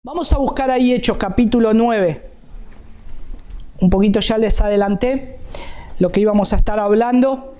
Vamos a buscar ahí Hechos capítulo 9. Un poquito ya les adelanté lo que íbamos a estar hablando.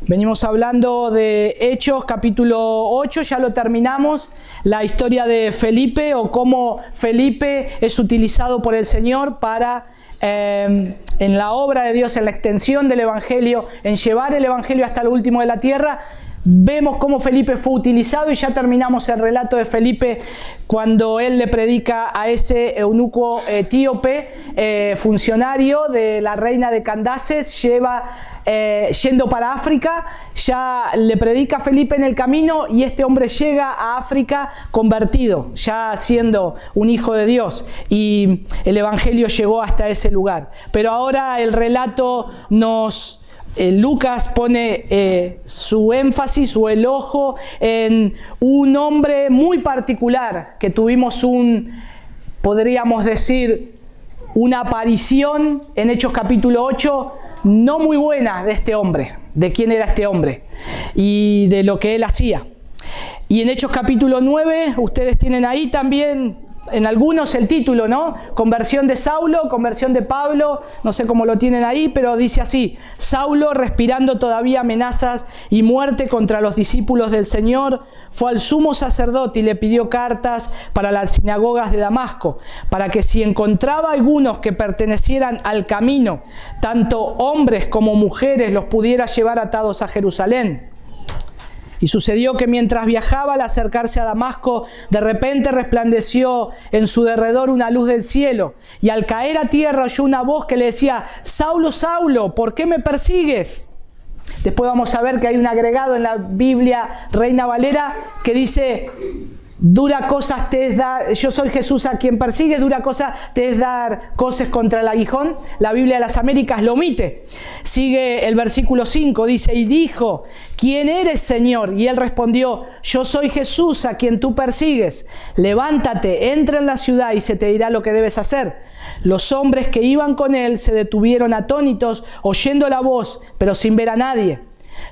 Venimos hablando de Hechos capítulo 8, ya lo terminamos. La historia de Felipe, o cómo Felipe es utilizado por el Señor para en la obra de Dios, en la extensión del Evangelio, en llevar el Evangelio hasta lo último de la tierra. Vemos cómo Felipe fue utilizado y ya terminamos el relato de Felipe cuando él le predica a ese eunuco etíope, funcionario de la reina de Candaces, yendo para África. Ya le predica a Felipe en el camino y este hombre llega a África convertido, ya siendo un hijo de Dios, y el Evangelio llegó hasta ese lugar. Pero ahora el relato Lucas pone su énfasis o el ojo en un hombre muy particular, que tuvimos podríamos decir, una aparición en Hechos capítulo 8, no muy buena de este hombre, de quién era este hombre y de lo que él hacía. Y en Hechos capítulo 9, ustedes tienen ahí también en algunos el título, ¿no? Conversión de Saulo, conversión de Pablo, no sé cómo lo tienen ahí, pero dice así: Saulo, respirando todavía amenazas y muerte contra los discípulos del Señor, fue al sumo sacerdote y le pidió cartas para las sinagogas de Damasco, para que si encontraba algunos que pertenecieran al camino, tanto hombres como mujeres, los pudiera llevar atados a Jerusalén. Y sucedió que mientras viajaba al acercarse a Damasco, de repente resplandeció en su derredor una luz del cielo, y al caer a tierra oyó una voz que le decía: Saulo, Saulo, ¿por qué me persigues? Después vamos a ver que hay un agregado en la Biblia Reina Valera que dice: dura cosa te es dar, yo soy Jesús a quien persigues, dura cosa te es dar coces contra el aguijón. La Biblia de las Américas lo omite. Sigue el versículo 5, dice: y dijo: ¿quién eres, Señor? Y él respondió: yo soy Jesús a quien tú persigues. Levántate, entra en la ciudad y se te dirá lo que debes hacer. Los hombres que iban con él se detuvieron atónitos, oyendo la voz, pero sin ver a nadie.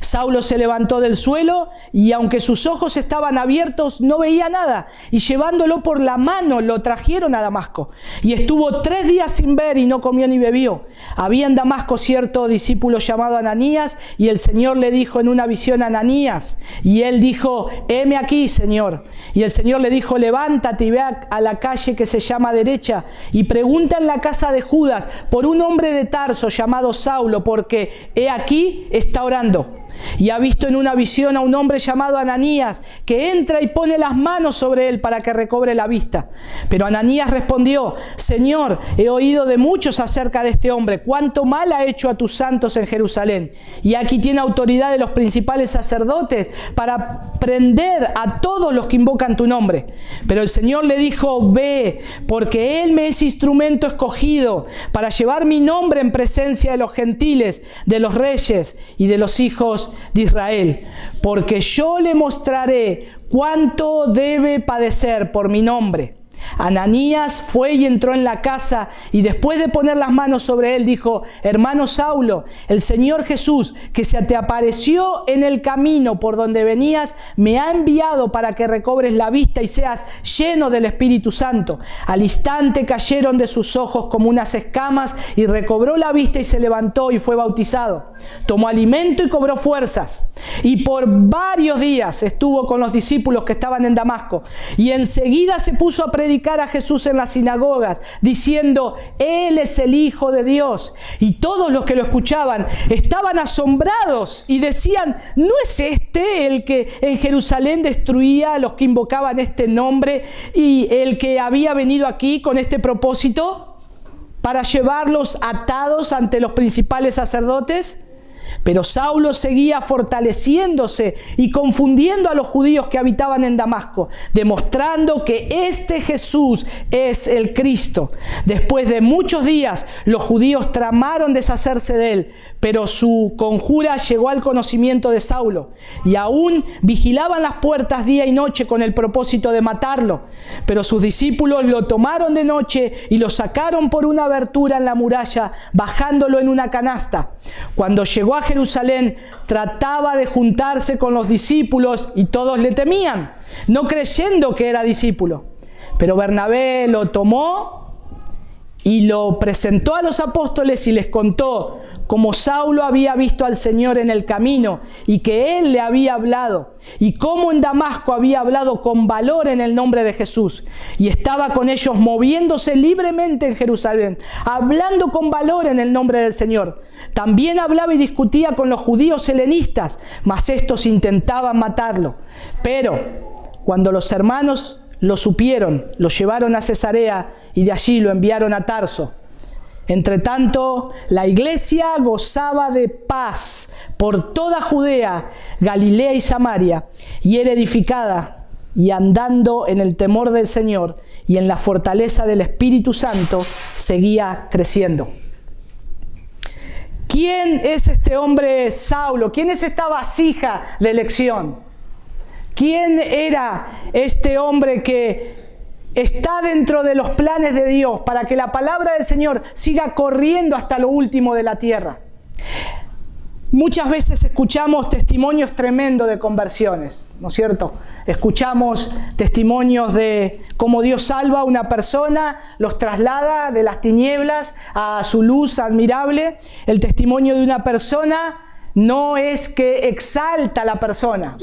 Saulo se levantó del suelo y aunque sus ojos estaban abiertos no veía nada, y llevándolo por la mano lo trajeron a Damasco, y estuvo 3 días sin ver y no comió ni bebió. Había en Damasco cierto discípulo llamado Ananías, y el Señor le dijo en una visión: Ananías. Y él dijo: heme aquí, Señor. Y el Señor le dijo: levántate y ve a la calle que se llama Derecha, y pregunta en la casa de Judas por un hombre de Tarso llamado Saulo, porque he aquí está orando. Y ha visto en una visión a un hombre llamado Ananías, que entra y pone las manos sobre él para que recobre la vista. Pero Ananías respondió: Señor, he oído de muchos acerca de este hombre, cuánto mal ha hecho a tus santos en Jerusalén. Y aquí tiene autoridad de los principales sacerdotes para prender a todos los que invocan tu nombre. Pero el Señor le dijo: ve, porque él me es instrumento escogido para llevar mi nombre en presencia de los gentiles, de los reyes y de los hijos de Israel, porque yo le mostraré cuánto debe padecer por mi nombre. Ananías fue y entró en la casa, y después de poner las manos sobre él dijo: hermano Saulo, el Señor Jesús, que se te apareció en el camino por donde venías, me ha enviado para que recobres la vista y seas lleno del Espíritu Santo. Al instante cayeron de sus ojos como unas escamas, y recobró la vista y se levantó y fue bautizado. Tomó alimento y cobró fuerzas, y por varios días estuvo con los discípulos que estaban en Damasco, y enseguida se puso a predicar a Jesús en las sinagogas, diciendo: Él es el Hijo de Dios. Y todos los que lo escuchaban estaban asombrados y decían: ¿no es este el que en Jerusalén destruía a los que invocaban este nombre, y el que había venido aquí con este propósito, para llevarlos atados ante los principales sacerdotes? Pero Saulo seguía fortaleciéndose y confundiendo a los judíos que habitaban en Damasco, demostrando que este Jesús es el Cristo. Después de muchos días, los judíos tramaron deshacerse de él, pero su conjura llegó al conocimiento de Saulo, y aún vigilaban las puertas día y noche con el propósito de matarlo. Pero sus discípulos lo tomaron de noche y lo sacaron por una abertura en la muralla, bajándolo en una canasta. Cuando llegó a Jerusalén, trataba de juntarse con los discípulos y todos le temían, no creyendo que era discípulo. Pero Bernabé lo tomó y lo presentó a los apóstoles y les contó cómo Saulo había visto al Señor en el camino y que Él le había hablado, y cómo en Damasco había hablado con valor en el nombre de Jesús, y estaba con ellos moviéndose libremente en Jerusalén, hablando con valor en el nombre del Señor. También hablaba y discutía con los judíos helenistas, mas estos intentaban matarlo. Pero cuando los hermanos lo supieron, lo llevaron a Cesarea y de allí lo enviaron a Tarso. Entretanto, la iglesia gozaba de paz por toda Judea, Galilea y Samaria, y era edificada, y andando en el temor del Señor y en la fortaleza del Espíritu Santo, seguía creciendo. ¿Quién es este hombre Saulo? ¿Quién es esta vasija de elección? ¿Quién era este hombre que está dentro de los planes de Dios para que la palabra del Señor siga corriendo hasta lo último de la tierra? Muchas veces escuchamos testimonios tremendos de conversiones, ¿no es cierto? Escuchamos testimonios de cómo Dios salva a una persona, los traslada de las tinieblas a su luz admirable. El testimonio de una persona no es que exalta a la persona,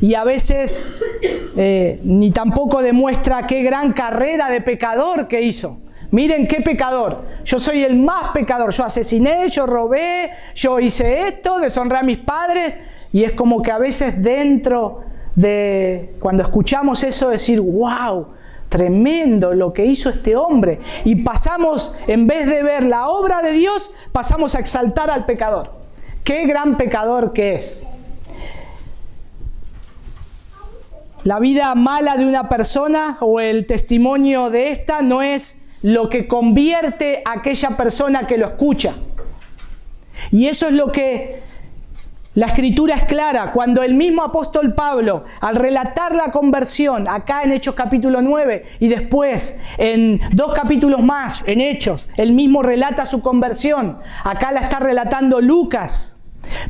y a veces ni tampoco demuestra qué gran carrera de pecador que hizo. Miren qué pecador, yo soy el más pecador, yo asesiné, yo robé, yo hice esto, deshonré a mis padres, y es como que a veces dentro de, cuando escuchamos eso, decir, wow, tremendo lo que hizo este hombre, y pasamos, en vez de ver la obra de Dios, pasamos a exaltar al pecador. ¡Qué gran pecador que es! La vida mala de una persona o el testimonio de esta no es lo que convierte a aquella persona que lo escucha. Y eso es lo que la Escritura es clara. Cuando el mismo apóstol Pablo, al relatar la conversión, acá en Hechos capítulo 9, y después en 2 capítulos más, en Hechos, él mismo relata su conversión. Acá la está relatando Lucas.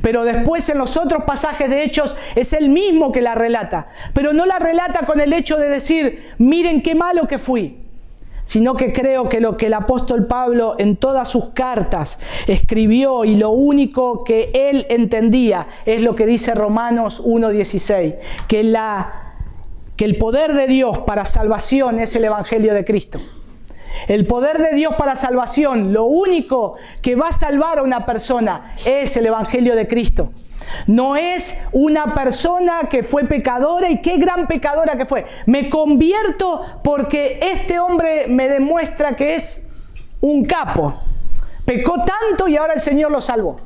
Pero después en los otros pasajes de Hechos es él mismo que la relata. Pero no la relata con el hecho de decir, miren qué malo que fui. Sino que creo que lo que el apóstol Pablo en todas sus cartas escribió, y lo único que él entendía, es lo que dice Romanos 1:16, que el poder de Dios para salvación es el Evangelio de Cristo. El poder de Dios para salvación, lo único que va a salvar a una persona es el Evangelio de Cristo. No es una persona que fue pecadora, y qué gran pecadora que fue. Me convierto porque este hombre me demuestra que es un capo. Pecó tanto y ahora el Señor lo salvó.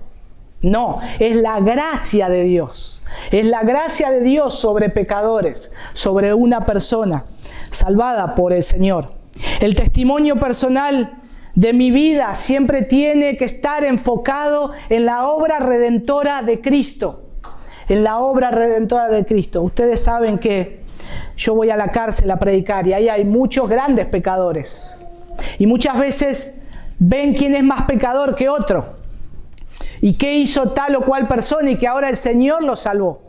No, es la gracia de Dios. Es la gracia de Dios sobre pecadores, sobre una persona salvada por el Señor. El testimonio personal de mi vida siempre tiene que estar enfocado en la obra redentora de Cristo. En la obra redentora de Cristo. Ustedes saben que yo voy a la cárcel a predicar y ahí hay muchos grandes pecadores. Y muchas veces ven quién es más pecador que otro. Y qué hizo tal o cual persona y que ahora el Señor lo salvó.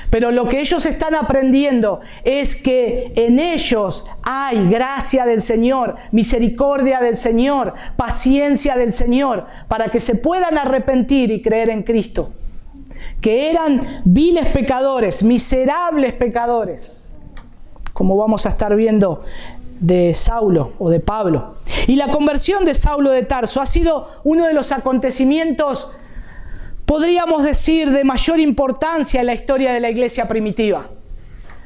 Pero lo que ellos están aprendiendo es que en ellos hay gracia del Señor, misericordia del Señor, paciencia del Señor, para que se puedan arrepentir y creer en Cristo. Que eran viles pecadores, miserables pecadores, como vamos a estar viendo de Saulo o de Pablo. Y la conversión de Saulo de Tarso ha sido uno de los acontecimientos, podríamos decir, de mayor importancia en la historia de la iglesia primitiva.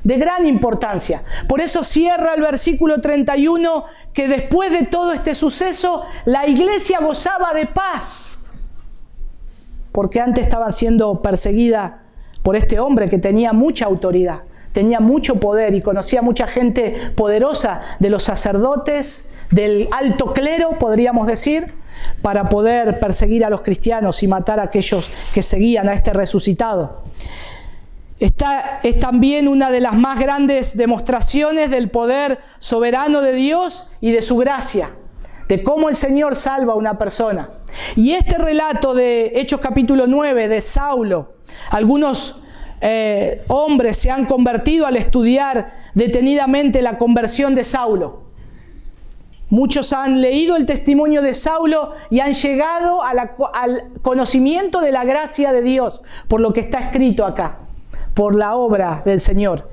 De gran importancia. Por eso cierra el versículo 31, que después de todo este suceso, la iglesia gozaba de paz. Porque antes estaban siendo perseguida por este hombre que tenía mucha autoridad, tenía mucho poder y conocía mucha gente poderosa, de los sacerdotes, del alto clero, podríamos decir. para poder perseguir a los cristianos y matar a aquellos que seguían a este resucitado. Esta es también una de las más grandes demostraciones del poder soberano de Dios y de su gracia, de cómo el Señor salva a una persona. Y este relato de Hechos capítulo 9 de Saulo, algunos hombres se han convertido al estudiar detenidamente la conversión de Saulo. Muchos han leído el testimonio de Saulo y han llegado al conocimiento de la gracia de Dios por lo que está escrito acá, por la obra del Señor.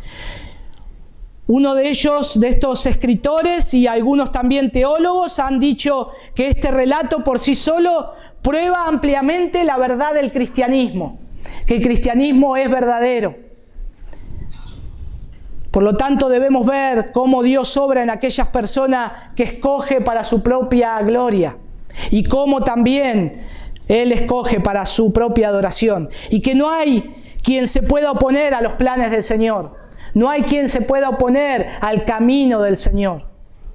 Uno de ellos, de estos escritores y algunos también teólogos, han dicho que este relato por sí solo prueba ampliamente la verdad del cristianismo, que el cristianismo es verdadero. Por lo tanto, debemos ver cómo Dios obra en aquellas personas que escoge para su propia gloria y cómo también Él escoge para su propia adoración, y que no hay quien se pueda oponer a los planes del Señor. No hay quien se pueda oponer al camino del Señor.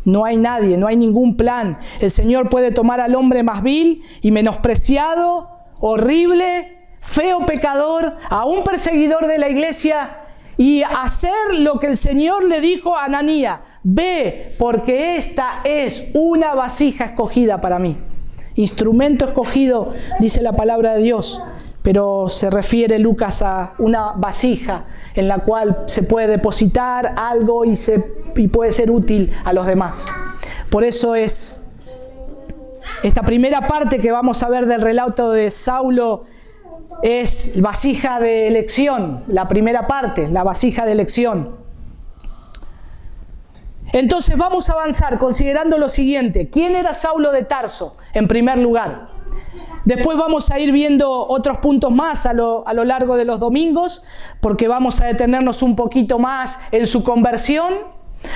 No hay nadie, no hay ningún plan. El Señor puede tomar al hombre más vil y menospreciado, horrible, feo pecador, a un perseguidor de la iglesia, y hacer lo que el Señor le dijo a Ananías: ve, porque esta es una vasija escogida para mí. Instrumento escogido, dice la palabra de Dios, pero se refiere Lucas a una vasija en la cual se puede depositar algo y puede ser útil a los demás. Por eso es esta primera parte que vamos a ver del relato de Saulo, es vasija de elección, la primera parte, la vasija de elección. Entonces vamos a avanzar considerando lo siguiente: ¿quién era Saulo de Tarso en primer lugar? Después vamos a ir viendo otros puntos más a lo largo de los domingos, porque vamos a detenernos un poquito más en su conversión.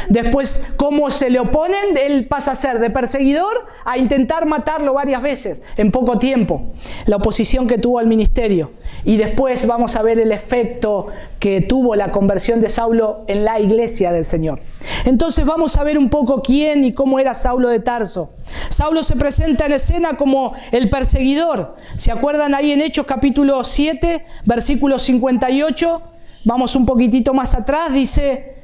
Después, cómo se le oponen, él pasa a ser de perseguidor a intentar matarlo varias veces en poco tiempo, la oposición que tuvo al ministerio. Y después vamos a ver el efecto que tuvo la conversión de Saulo en la iglesia del Señor. Entonces vamos a ver un poco quién y cómo era Saulo de Tarso. Saulo se presenta en escena como el perseguidor. ¿Se acuerdan ahí en Hechos capítulo 7, versículo 58? Vamos un poquitito más atrás, dice: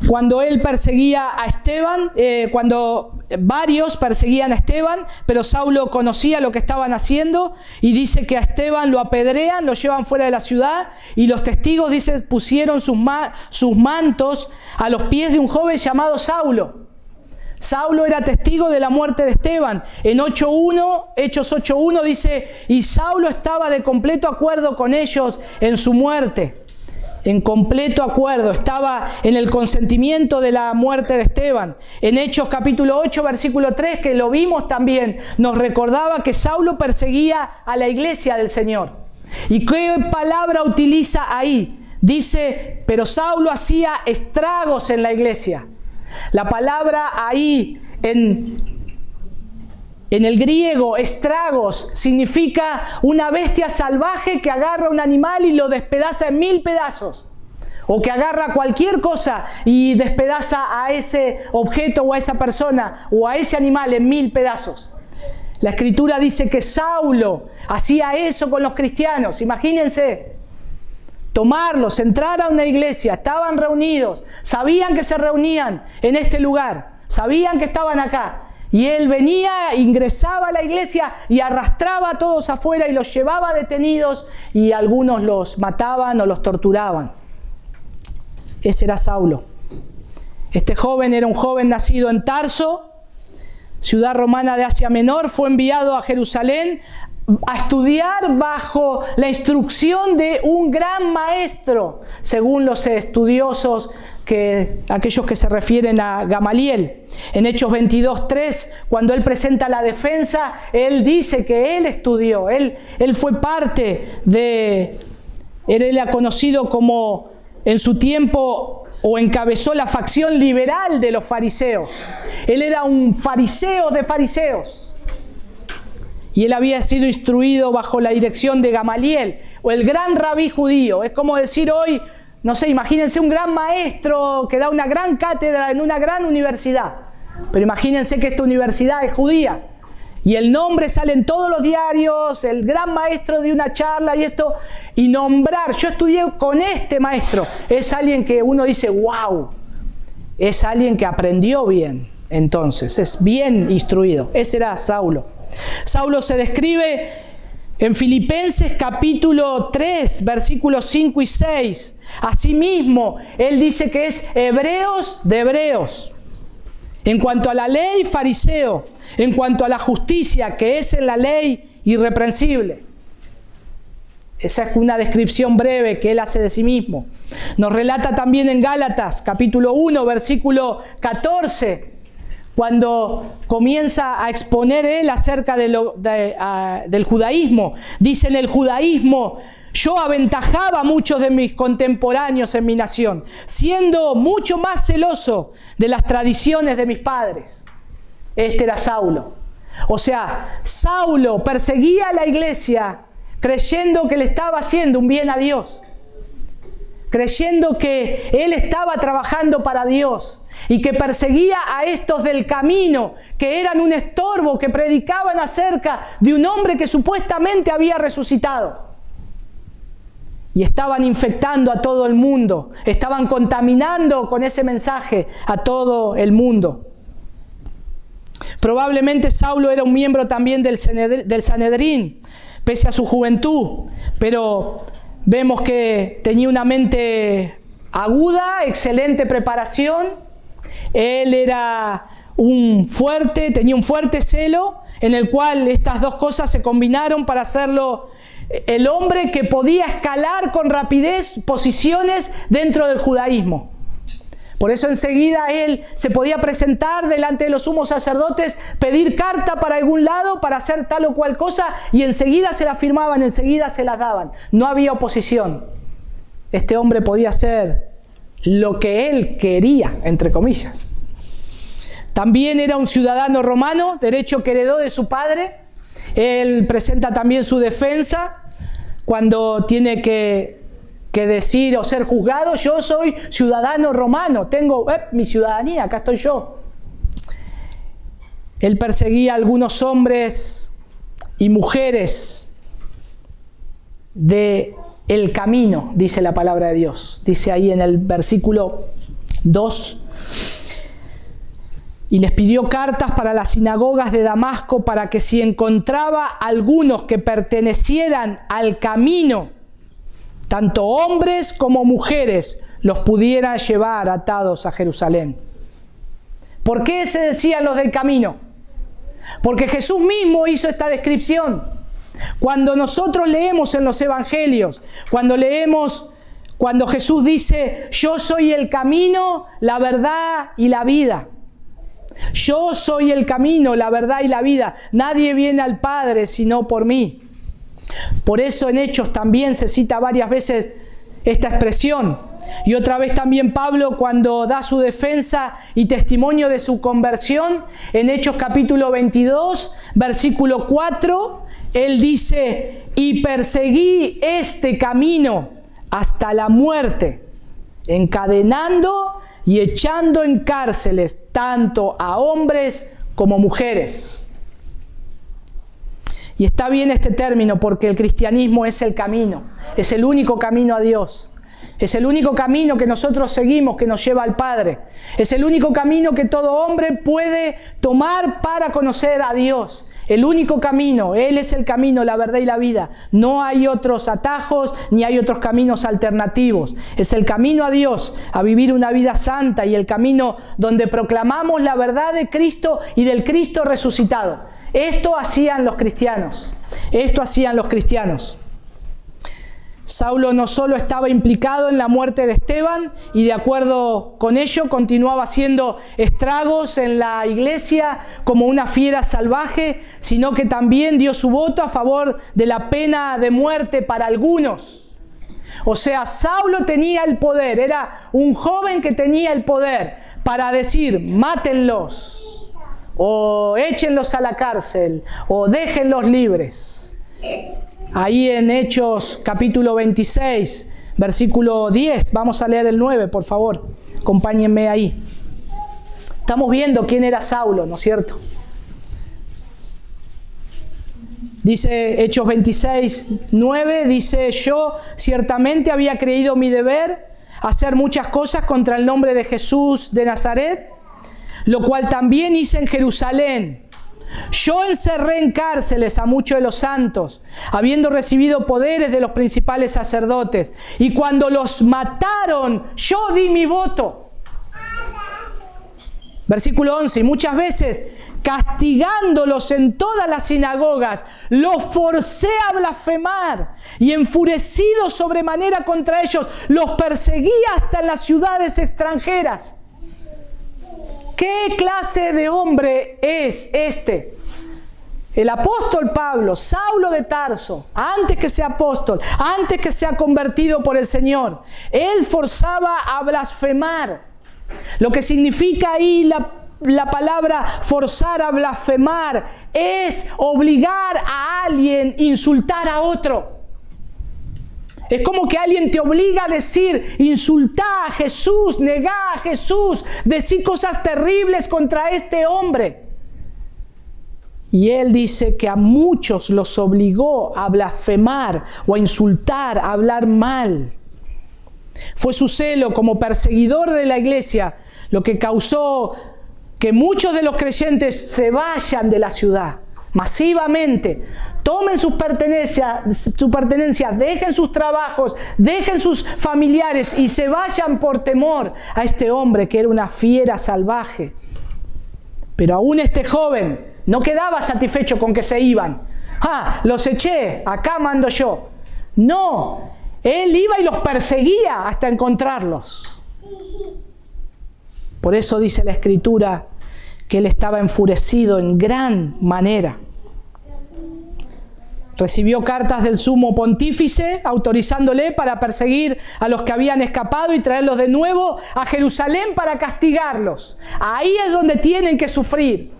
cuando él perseguía a Esteban, cuando varios perseguían a Esteban, pero Saulo conocía lo que estaban haciendo, y dice que a Esteban lo apedrean, lo llevan fuera de la ciudad, y los testigos, dice, pusieron sus mantos a los pies de un joven llamado Saulo. Saulo era testigo de la muerte de Esteban. En Hechos 8.1 dice: y Saulo estaba de completo acuerdo con ellos en su muerte. En completo acuerdo, estaba en el consentimiento de la muerte de Esteban. En Hechos capítulo 8, versículo 3, que lo vimos también, nos recordaba que Saulo perseguía a la iglesia del Señor. ¿Y qué palabra utiliza ahí? Dice: pero Saulo hacía estragos en la iglesia. La palabra ahí en el griego, estragos, significa una bestia salvaje que agarra a un animal y lo despedaza en 1000 pedazos. O que agarra cualquier cosa y despedaza a ese objeto o a esa persona o a ese animal en 1000 pedazos. La Escritura dice que Saulo hacía eso con los cristianos. Imagínense, tomarlos, entrar a una iglesia, estaban reunidos, sabían que se reunían en este lugar, sabían que estaban acá. Y él venía, ingresaba a la iglesia y arrastraba a todos afuera y los llevaba detenidos, y algunos los mataban o los torturaban. Ese era Saulo. Este joven era un joven nacido en Tarso, ciudad romana de Asia Menor. Fue enviado a Jerusalén a estudiar bajo la instrucción de un gran maestro, según los estudiosos, aquellos que se refieren a Gamaliel. En Hechos 22.3, cuando él presenta la defensa, él dice que él estudió, él fue parte de, él era conocido como en su tiempo, o encabezó la facción liberal de los fariseos. Él era un fariseo de fariseos. Y él había sido instruido bajo la dirección de Gamaliel, o el gran rabí judío. Es como decir hoy, no sé, imagínense un gran maestro que da una gran cátedra en una gran universidad. Pero imagínense que esta universidad es judía. Y el nombre sale en todos los diarios, el gran maestro de una charla y esto. Y nombrar, yo estudié con este maestro. Es alguien que uno dice, wow. Es alguien que aprendió bien. Entonces, es bien instruido. Ese era Saulo. Saulo se describe en Filipenses capítulo 3, versículos 5 y 6. Asimismo, él dice que es hebreos de hebreos. En cuanto a la ley, fariseo. En cuanto a la justicia, que es en la ley, irreprensible. Esa es una descripción breve que él hace de sí mismo. Nos relata también en Gálatas, capítulo 1, versículo 14, cuando comienza a exponer él acerca del judaísmo. Dice: en el judaísmo yo aventajaba a muchos de mis contemporáneos en mi nación, siendo mucho más celoso de las tradiciones de mis padres. Este era Saulo. O sea, Saulo perseguía a la iglesia creyendo que le estaba haciendo un bien a Dios, creyendo que él estaba trabajando para Dios y que perseguía a estos del camino, que eran un estorbo, que predicaban acerca de un hombre que supuestamente había resucitado. Y estaban infectando a todo el mundo, estaban contaminando con ese mensaje a todo el mundo. Probablemente Saulo era un miembro también del Sanedrín, pese a su juventud, pero vemos que tenía una mente aguda, excelente preparación. Él era tenía un fuerte celo, en el cual estas dos cosas se combinaron para hacerlo el hombre que podía escalar con rapidez posiciones dentro del judaísmo. Por eso enseguida él se podía presentar delante de los sumos sacerdotes, pedir carta para algún lado para hacer tal o cual cosa, y enseguida se la firmaban, enseguida se las daban. No había oposición. Este hombre podía hacer lo que él quería, entre comillas. También era un ciudadano romano, derecho que heredó de su padre. Él presenta también su defensa cuando tiene que decir o ser juzgado: yo soy ciudadano romano, tengo mi ciudadanía, acá estoy yo. Él perseguía a algunos hombres y mujeres del camino, dice la palabra de Dios. Dice ahí en el versículo 2: y les pidió cartas para las sinagogas de Damasco, para que si encontraba algunos que pertenecieran al camino, tanto hombres como mujeres, los pudiera llevar atados a Jerusalén. ¿Por qué se decían los del camino? Porque Jesús mismo hizo esta descripción. Cuando nosotros leemos en los evangelios, cuando Jesús dice: yo soy el camino, la verdad y la vida. Yo soy el camino, la verdad y la vida. Nadie viene al Padre sino por mí. Por eso en Hechos también se cita varias veces esta expresión. Y otra vez también Pablo, cuando da su defensa y testimonio de su conversión, en Hechos capítulo 22, versículo 4, él dice: y perseguí este camino hasta la muerte, encadenando y echando en cárceles tanto a hombres como mujeres. Y está bien este término, porque el cristianismo es el camino, es el único camino a Dios. Es el único camino que nosotros seguimos, que nos lleva al Padre. Es el único camino que todo hombre puede tomar para conocer a Dios. El único camino, Él es el camino, la verdad y la vida. No hay otros atajos ni hay otros caminos alternativos. Es el camino a Dios, a vivir una vida santa, y el camino donde proclamamos la verdad de Cristo y del Cristo resucitado. Esto hacían los cristianos. Esto hacían los cristianos. Saulo no solo estaba implicado en la muerte de Esteban y de acuerdo con ello continuaba haciendo estragos en la iglesia como una fiera salvaje, sino que también dio su voto a favor de la pena de muerte para algunos. O sea, Saulo tenía el poder, era un joven que tenía el poder para decir: mátenlos, o échenlos a la cárcel, o déjenlos libres. Ahí en Hechos capítulo 26, versículo 10, vamos a leer el 9, por favor, acompáñenme ahí. Estamos viendo quién era Saulo, ¿no es cierto? Dice Hechos 26:9, dice: yo ciertamente había creído mi deber hacer muchas cosas contra el nombre de Jesús de Nazaret, lo cual también hice en Jerusalén. Yo encerré en cárceles a muchos de los santos, habiendo recibido poderes de los principales sacerdotes. Y cuando los mataron, yo di mi voto. Versículo 11. Y muchas veces, castigándolos en todas las sinagogas, los forcé a blasfemar. Y enfurecido sobremanera contra ellos, los perseguí hasta en las ciudades extranjeras. ¿Qué clase de hombre es este? El apóstol Pablo, Saulo de Tarso, antes que sea apóstol, antes que sea convertido por el Señor, él forzaba a blasfemar. Lo que significa ahí la palabra forzar a blasfemar es obligar a alguien a insultar a otro. Es como que alguien te obliga a decir, insultá a Jesús, negá a Jesús, decir cosas terribles contra este hombre. Y él dice que a muchos los obligó a blasfemar o a insultar, a hablar mal. Fue su celo como perseguidor de la iglesia lo que causó que muchos de los creyentes se vayan de la ciudad masivamente, tomen sus pertenencias, dejen sus trabajos, dejen sus familiares y se vayan por temor a este hombre que era una fiera salvaje. Pero aún este joven no quedaba satisfecho con que se iban. Los eché, acá mando yo. No, él iba y los perseguía hasta encontrarlos. Por eso dice la Escritura que él estaba enfurecido en gran manera. Recibió cartas del sumo pontífice autorizándole para perseguir a los que habían escapado y traerlos de nuevo a Jerusalén para castigarlos. Ahí es donde tienen que sufrir.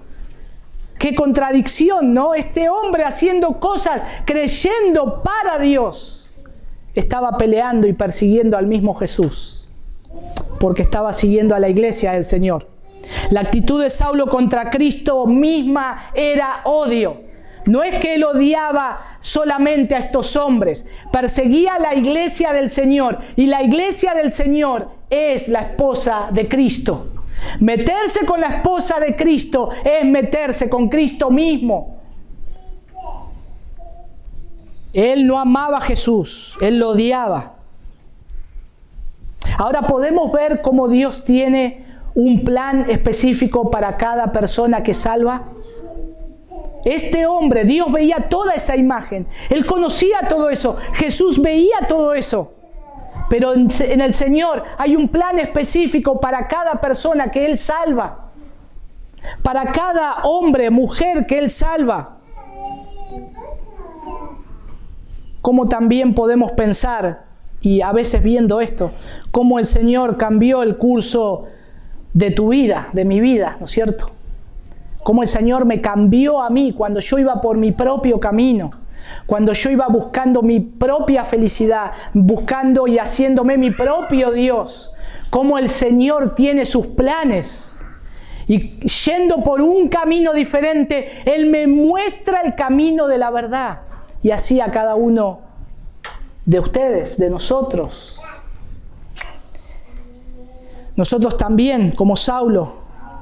Qué contradicción, ¿no? Este hombre haciendo cosas, creyendo para Dios, estaba peleando y persiguiendo al mismo Jesús, porque estaba siguiendo a la iglesia del Señor. La actitud de Saulo contra Cristo misma era odio. No es que él odiaba solamente a estos hombres, perseguía a la iglesia del Señor, y la iglesia del Señor es la esposa de Cristo. Meterse con la esposa de Cristo es meterse con Cristo mismo. Él no amaba a Jesús, él lo odiaba. Ahora podemos ver cómo Dios tiene un plan específico para cada persona que salva. Este hombre, Dios veía toda esa imagen. Él conocía todo eso. Jesús veía todo eso. Pero en el Señor hay un plan específico para cada persona que Él salva. Para cada hombre, mujer que Él salva. Como también podemos pensar, y a veces viendo esto, cómo el Señor cambió el curso de tu vida, de mi vida, ¿no es cierto? Cómo el Señor me cambió a mí cuando yo iba por mi propio camino, cuando yo iba buscando mi propia felicidad, buscando y haciéndome mi propio Dios. Cómo el Señor tiene sus planes. Y yendo por un camino diferente, Él me muestra el camino de la verdad. Y así a cada uno de ustedes, de nosotros. Nosotros también, como Saulo,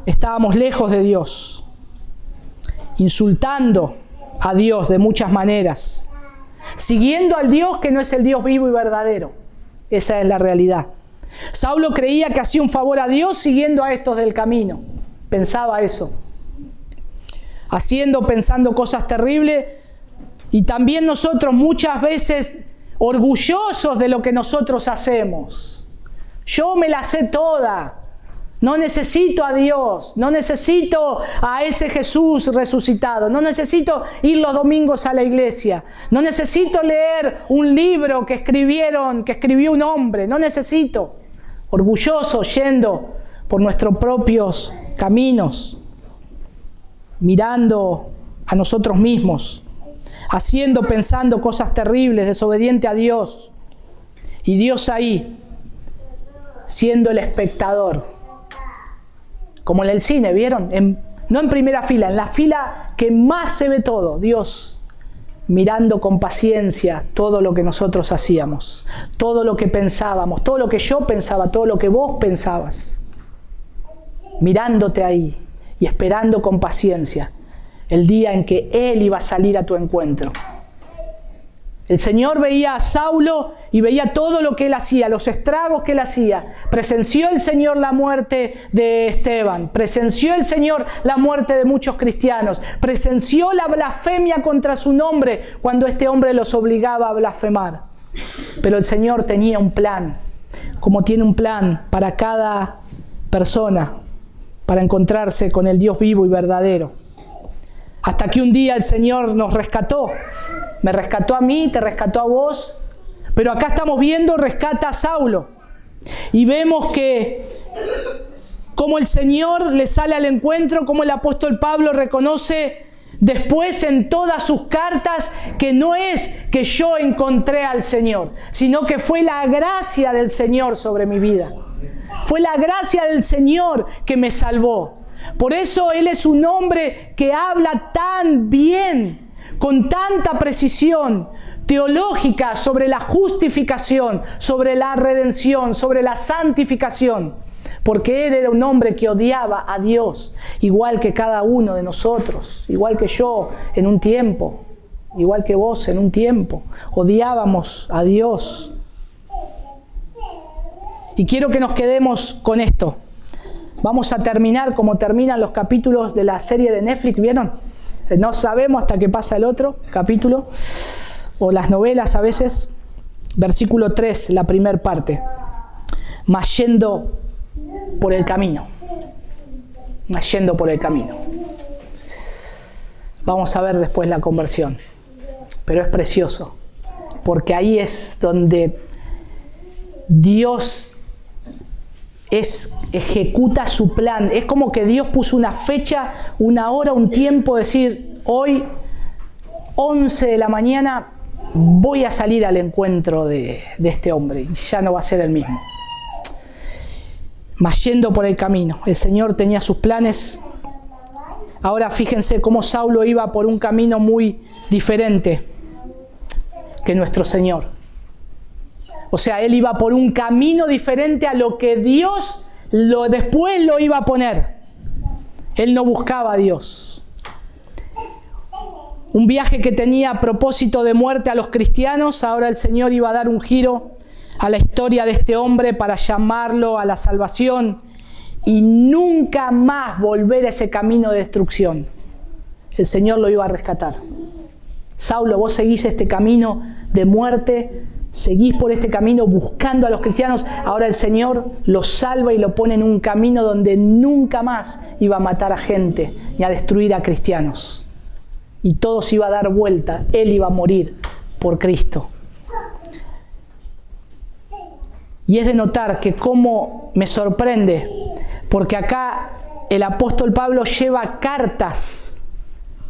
estábamos lejos de Dios, insultando a Dios de muchas maneras, siguiendo al Dios que no es el Dios vivo y verdadero. Esa es la realidad. Saulo creía que hacía un favor a Dios siguiendo a estos del camino. Pensaba eso. Pensando cosas terribles. Y también nosotros muchas veces orgullosos de lo que nosotros hacemos. Yo me la sé toda. No necesito a Dios, no necesito a ese Jesús resucitado, no necesito ir los domingos a la iglesia, no necesito leer un libro que escribió un hombre, no necesito. Orgullosos yendo por nuestros propios caminos, mirando a nosotros mismos, pensando cosas terribles, desobediente a Dios, y Dios ahí, siendo el espectador, como en el cine, ¿vieron? No en primera fila, en la fila que más se ve todo. Dios mirando con paciencia todo lo que nosotros hacíamos, todo lo que pensábamos, todo lo que yo pensaba, todo lo que vos pensabas. Mirándote ahí y esperando con paciencia el día en que Él iba a salir a tu encuentro. El Señor veía a Saulo y veía todo lo que él hacía, los estragos que él hacía. Presenció el Señor la muerte de Esteban. Presenció el Señor la muerte de muchos cristianos. Presenció la blasfemia contra su nombre cuando este hombre los obligaba a blasfemar. Pero el Señor tenía un plan, como tiene un plan para cada persona, para encontrarse con el Dios vivo y verdadero. Hasta que un día el Señor nos rescató. Me rescató a mí, te rescató a vos. Pero acá estamos viendo, rescata a Saulo. Y vemos que como el Señor le sale al encuentro, como el apóstol Pablo reconoce después en todas sus cartas que no es que yo encontré al Señor, sino que fue la gracia del Señor sobre mi vida. Fue la gracia del Señor que me salvó. Por eso Él es un hombre que habla tan bien, con tanta precisión teológica sobre la justificación, sobre la redención, sobre la santificación. Porque Él era un hombre que odiaba a Dios, igual que cada uno de nosotros, igual que yo en un tiempo, igual que vos en un tiempo. Odiábamos a Dios. Y quiero que nos quedemos con esto. Vamos a terminar como terminan los capítulos de la serie de Netflix, ¿vieron? No sabemos hasta que pasa el otro capítulo, o las novelas a veces. Versículo 3, la primera parte. Mas yendo por el camino. Mas yendo por el camino. Vamos a ver después la conversión. Pero es precioso, porque ahí es donde Dios ejecuta su plan. Es como que Dios puso una fecha, una hora, un tiempo, decir, hoy 11 de la mañana voy a salir al encuentro de este hombre y ya no va a ser el mismo. Mas yendo por el camino, el Señor tenía sus planes. Ahora fíjense cómo Saulo iba por un camino muy diferente que nuestro Señor. O sea, él iba por un camino diferente a lo que Dios después lo iba a poner. Él no buscaba a Dios. Un viaje que tenía propósito de muerte a los cristianos, ahora el Señor iba a dar un giro a la historia de este hombre para llamarlo a la salvación y nunca más volver a ese camino de destrucción. El Señor lo iba a rescatar. Saulo, vos seguís este camino de muerte, seguís por este camino buscando a los cristianos. Ahora el Señor lo salva y lo pone en un camino donde nunca más iba a matar a gente ni a destruir a cristianos. Y todo se iba a dar vuelta. Él iba a morir por Cristo. Y es de notar que cómo me sorprende, porque acá el apóstol Pablo lleva cartas.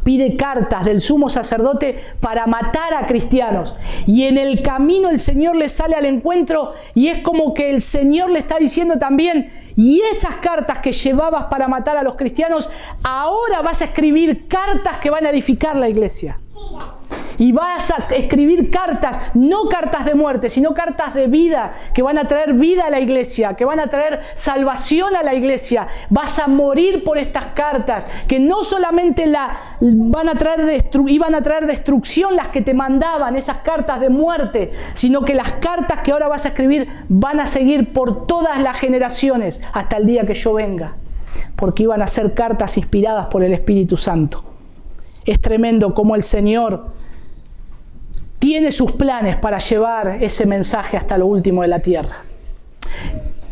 Pide cartas del sumo sacerdote para matar a cristianos. Y en el camino el Señor le sale al encuentro y es como que el Señor le está diciendo también, y esas cartas que llevabas para matar a los cristianos, ahora vas a escribir cartas que van a edificar la iglesia. Y vas a escribir cartas, no cartas de muerte, sino cartas de vida, que van a traer vida a la iglesia, que van a traer salvación a la iglesia. Vas a morir por estas cartas, que no solamente iban a traer destrucción las que te mandaban, esas cartas de muerte, sino que las cartas que ahora vas a escribir van a seguir por todas las generaciones hasta el día que yo venga, porque iban a ser cartas inspiradas por el Espíritu Santo. Es tremendo cómo el Señor tiene sus planes para llevar ese mensaje hasta lo último de la tierra.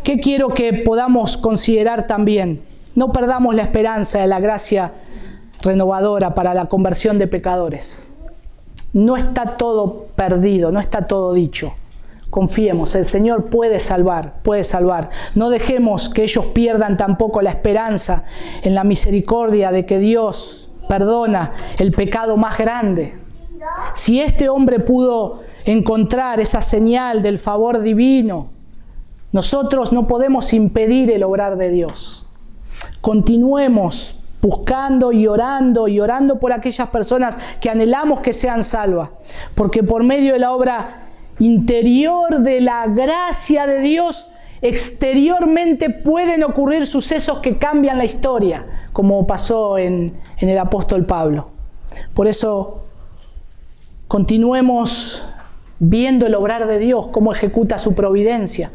¿Qué quiero que podamos considerar también? No perdamos la esperanza de la gracia renovadora para la conversión de pecadores. No está todo perdido, no está todo dicho. Confiemos, el Señor puede salvar, puede salvar. No dejemos que ellos pierdan tampoco la esperanza en la misericordia de que Dios perdona el pecado más grande. Si este hombre pudo encontrar esa señal del favor divino, nosotros no podemos impedir el obrar de Dios. continuemos buscando y orando por aquellas personas que anhelamos que sean salvas, porque por medio de la obra interior de la gracia de Dios, exteriormente pueden ocurrir sucesos que cambian la historia, como pasó en el apóstol Pablo. Por eso, continuemos viendo el obrar de Dios, cómo ejecuta su providencia.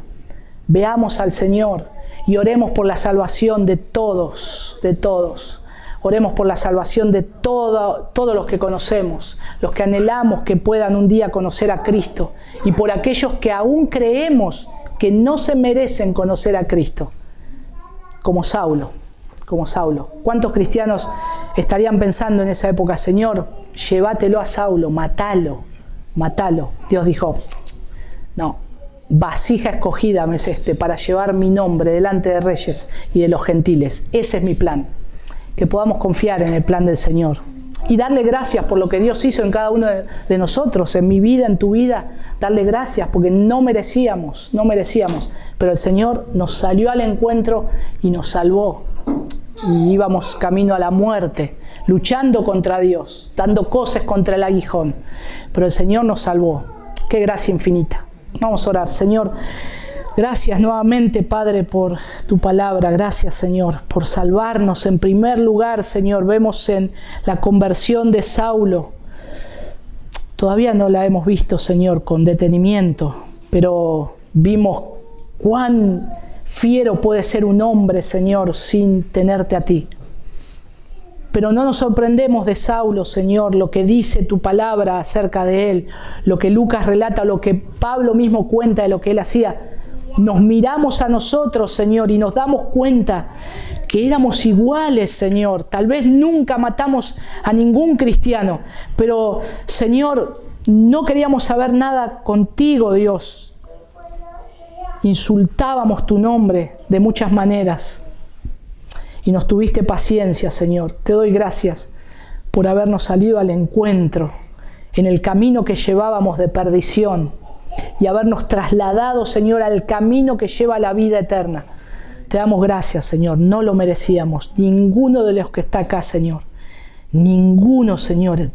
Veamos al Señor y oremos por la salvación de todos, de todos. Oremos por la salvación de todos los que conocemos, los que anhelamos que puedan un día conocer a Cristo, y por aquellos que aún creemos que no se merecen conocer a Cristo, como Saulo. ¿Cuántos cristianos estarían pensando en esa época: Señor, llévatelo a Saulo, matalo? Dios dijo: no, vasija escogida me es para llevar mi nombre delante de reyes y de los gentiles. Ese es mi plan. Que podamos confiar en el plan del Señor y darle gracias por lo que Dios hizo en cada uno de nosotros, en mi vida, en tu vida. Darle gracias porque no merecíamos, pero el Señor nos salió al encuentro y nos salvó. Y íbamos camino a la muerte, luchando contra Dios, dando coces contra el aguijón, pero el Señor nos salvó. ¡Qué gracia infinita! Vamos a orar. Señor, gracias nuevamente, Padre, por tu palabra. Gracias, Señor, por salvarnos. En primer lugar, Señor, vemos en la conversión de Saulo. Todavía no la hemos visto, Señor, con detenimiento, pero vimos cuán fiero puede ser un hombre, Señor, sin tenerte a ti. Pero no nos sorprendemos de Saulo, Señor, lo que dice tu palabra acerca de él, lo que Lucas relata, lo que Pablo mismo cuenta de lo que él hacía. Nos miramos a nosotros, Señor, y nos damos cuenta que éramos iguales, Señor. Tal vez nunca matamos a ningún cristiano, pero, Señor, no queríamos saber nada contigo, Dios. Insultábamos tu nombre de muchas maneras y nos tuviste paciencia, Señor. Te doy gracias por habernos salido al encuentro en el camino que llevábamos de perdición y habernos trasladado, Señor, al camino que lleva a la vida eterna. Te damos gracias, Señor. No lo merecíamos. Ninguno de los que está acá, Señor. Ninguno, Señor.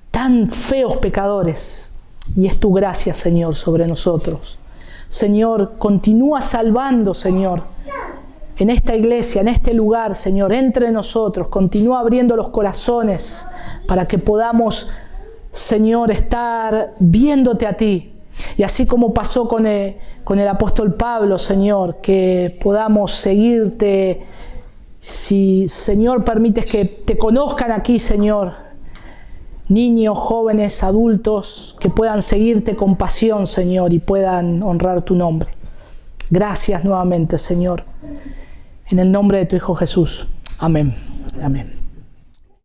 Tan feos pecadores. Y es tu gracia, Señor, sobre nosotros. Señor, continúa salvando, Señor, en esta iglesia, en este lugar, Señor, entre nosotros. Continúa abriendo los corazones para que podamos, Señor, estar viéndote a ti. Y así como pasó con el apóstol Pablo, Señor, que podamos seguirte. Si, Señor, permites que te conozcan aquí, Señor, niños, jóvenes, adultos, que puedan seguirte con pasión, Señor, y puedan honrar tu nombre. Gracias nuevamente, Señor. En el nombre de tu Hijo Jesús. Amén. Amén.